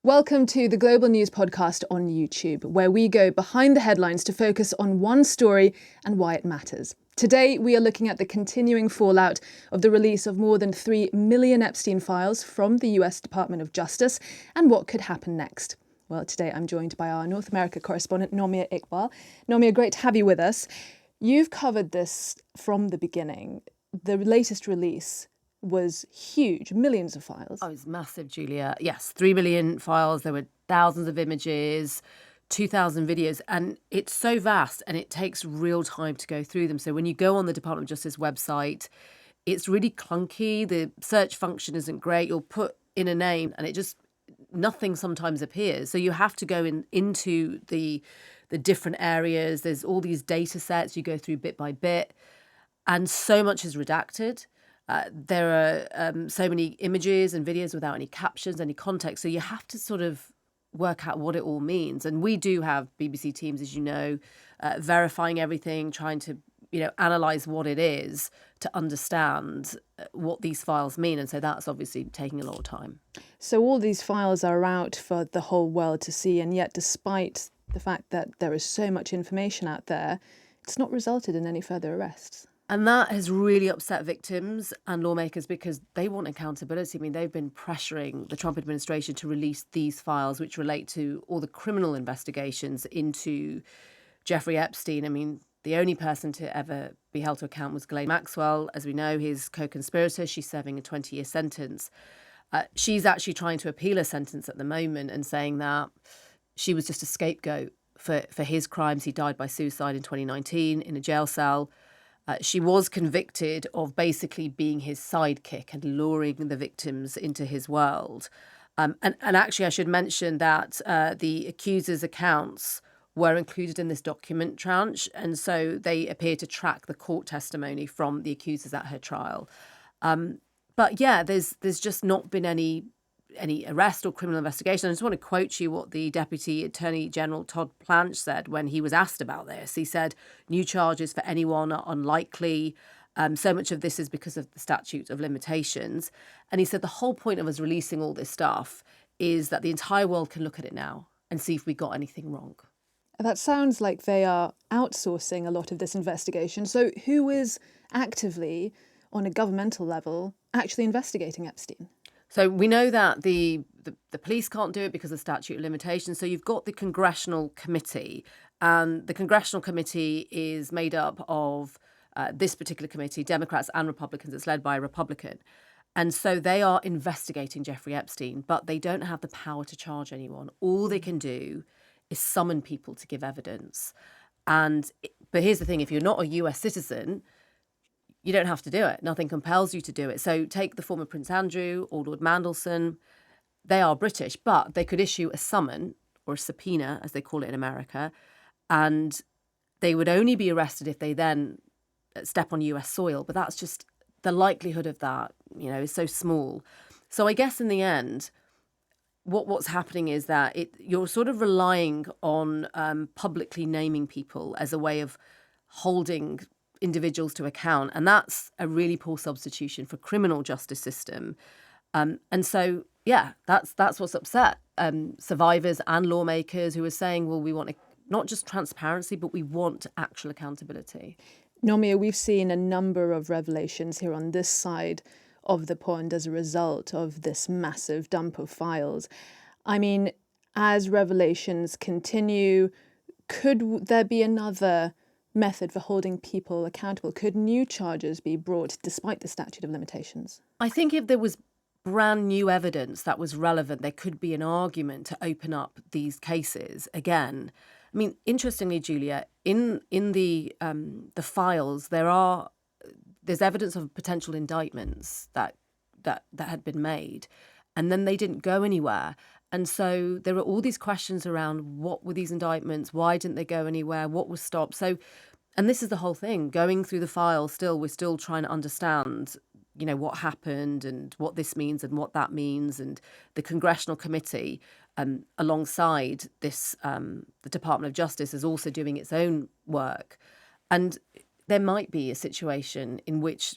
Welcome to the Global News Podcast on YouTube, where we go behind the headlines to focus on one story and why it matters. Today, we are looking at the continuing fallout of the release of more than 3 million Epstein files from the US Department of Justice and what could happen next. Well, today I'm joined by our North America correspondent, Nomia Iqbal. Nomia, great to have you with us. You've covered this from the beginning. The latest release was huge, millions of files. Oh, it was massive, Julia. Yes, 3 million files. There were thousands of images, 2,000 videos, and it's so vast and it takes real time to go through them. So when you go on the Department of Justice website, it's really clunky. The search function isn't great. You'll put in a name and nothing sometimes appears. So you have to go into the different areas. There's all these data sets you go through bit by bit, and so much is redacted. There are so many images and videos without any captions, any context. So you have to sort of work out what it all means. And we do have BBC teams, as you know, verifying everything, trying to, analyse what it is to understand what these files mean. And so that's obviously taking a lot of time. So all these files are out for the whole world to see. And yet, despite the fact that there is so much information out there, it's not resulted in any further arrests. And that has really upset victims and lawmakers because they want accountability. I mean, they've been pressuring the Trump administration to release these files, which relate to all the criminal investigations into Jeffrey Epstein. I mean, the only person to ever be held to account was Ghislaine Maxwell. As we know, his co-conspirator. She's serving a 20-year sentence. She's actually trying to appeal a sentence at the moment and saying that she was just a scapegoat for his crimes. He died by suicide in 2019 in a jail cell. She was convicted of basically being his sidekick and luring the victims into his world. And actually, I should mention that the accuser's accounts were included in this document tranche. And so they appear to track the court testimony from the accusers at her trial. But yeah, there's just not been any arrest or criminal investigation. I just want to quote you what the Deputy Attorney General Todd Blanche said when he was asked about this. He said, new charges for anyone are unlikely. So much of this is because of the statute of limitations. And he said the whole point of us releasing all this stuff is that the entire world can look at it now and see if we got anything wrong. That sounds like they are outsourcing a lot of this investigation. So who is actively, on a governmental level, actually investigating Epstein? So we know that the police can't do it because of statute of limitations. So you've got the Congressional Committee, and the Congressional Committee is made up of this particular committee, Democrats and Republicans. It's led by a Republican. And so they are investigating Jeffrey Epstein, but they don't have the power to charge anyone. All they can do is summon people to give evidence. But here's the thing, if you're not a US citizen, you don't have to do it. Nothing compels you to do it. So take the former Prince Andrew or Lord Mandelson. They are British, but they could issue a summon or a subpoena, as they call it in America, and they would only be arrested if they then step on US soil. But that's just the likelihood of that, is so small. So I guess in the end, what's happening is that you're sort of relying on publicly naming people as a way of holding individuals to account, and that's a really poor substitution for criminal justice system. And so, yeah, that's what's upset survivors and lawmakers who are saying, well, we want not just transparency, but we want actual accountability. Nomia, we've seen a number of revelations here on this side of the pond as a result of this massive dump of files. I mean, as revelations continue, could there be another method for holding people accountable? Could new charges be brought despite the statute of limitations? I think if there was brand new evidence that was relevant, there could be an argument to open up these cases again. I mean, interestingly, Julia, in the files, there's evidence of potential indictments that had been made, and then they didn't go anywhere. And so there are all these questions around what were these indictments? Why didn't they go anywhere? What was stopped? So, and this is the whole thing, going through the file we're still trying to understand, what happened and what this means and what that means. And the Congressional Committee, alongside this, the Department of Justice is also doing its own work. And there might be a situation in which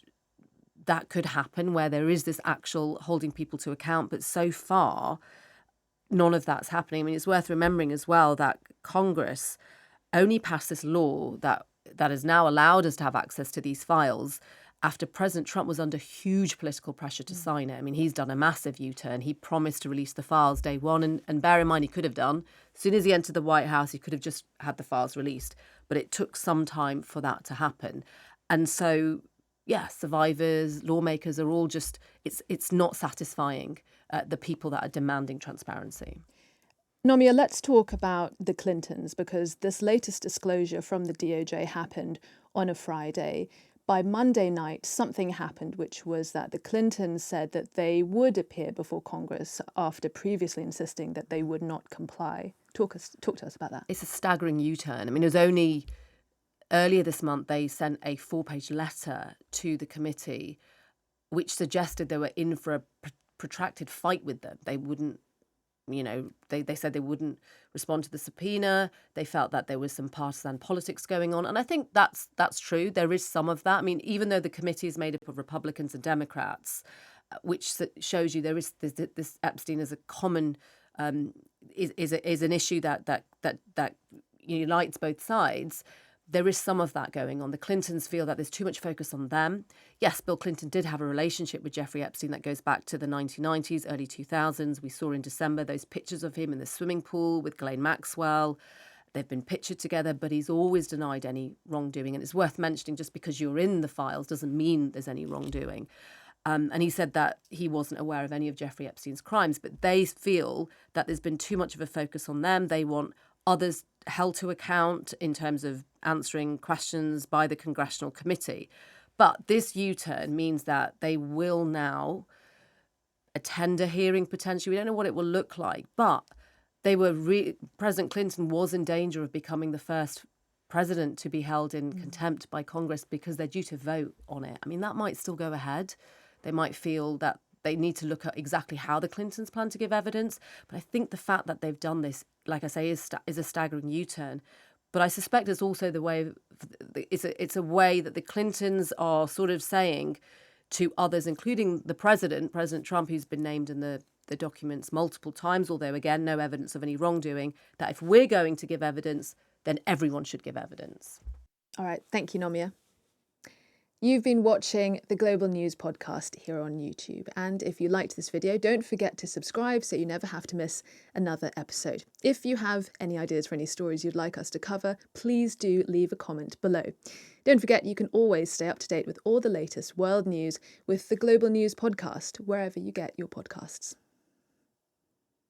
that could happen where there is this actual holding people to account. But so far, none of that's happening. I mean, it's worth remembering as well that Congress only passed this law that has now allowed us to have access to these files after President Trump was under huge political pressure to sign it. I mean, he's done a massive U-turn. He promised to release the files day one. And bear in mind, he could have done. As soon as he entered the White House, he could have just had the files released. But it took some time for that to happen. And so, yeah, survivors, lawmakers are all just, it's not satisfying the people that are demanding transparency. Nomia, let's talk about the Clintons, because this latest disclosure from the DOJ happened on a Friday. By Monday night, something happened, which was that the Clintons said that they would appear before Congress after previously insisting that they would not comply. Talk to us about that. It's a staggering U-turn. I mean, it was only earlier this month they sent a 4-page letter to the committee which suggested they were in for a protracted fight with them. They wouldn't, they said they wouldn't respond to the subpoena. They felt that there was some partisan politics going on. And I think that's true. There is some of that. I mean, even though the committee is made up of Republicans and Democrats, which shows you there's this Epstein as a common, is an issue that unites both sides. There is some of that going on. The Clintons feel that there's too much focus on them. Yes, Bill Clinton did have a relationship with Jeffrey Epstein that goes back to the 1990s, early 2000s. We saw in December those pictures of him in the swimming pool with Ghislaine Maxwell. They've been pictured together, but he's always denied any wrongdoing. And it's worth mentioning, just because you're in the files doesn't mean there's any wrongdoing. And he said that he wasn't aware of any of Jeffrey Epstein's crimes, but they feel that there's been too much of a focus on them. They want others held to account in terms of answering questions by the Congressional committee. But this U-turn means that they will now attend a hearing potentially. We don't know what it will look like, but President Clinton was in danger of becoming the first president to be held in contempt by Congress because they're due to vote on it. I mean, that might still go ahead. They might feel that they need to look at exactly how the Clintons plan to give evidence. But I think the fact that they've done this, like I say, is a staggering U-turn. But I suspect it's also it's a way that the Clintons are sort of saying to others, including the President Trump, who's been named in the documents multiple times, although, again, no evidence of any wrongdoing, that if we're going to give evidence, then everyone should give evidence. All right. Thank you, Nomia. You've been watching the Global News podcast here on YouTube. And if you liked this video, don't forget to subscribe so you never have to miss another episode. If you have any ideas for any stories you'd like us to cover, please do leave a comment below. Don't forget, you can always stay up to date with all the latest world news with the Global News podcast, wherever you get your podcasts.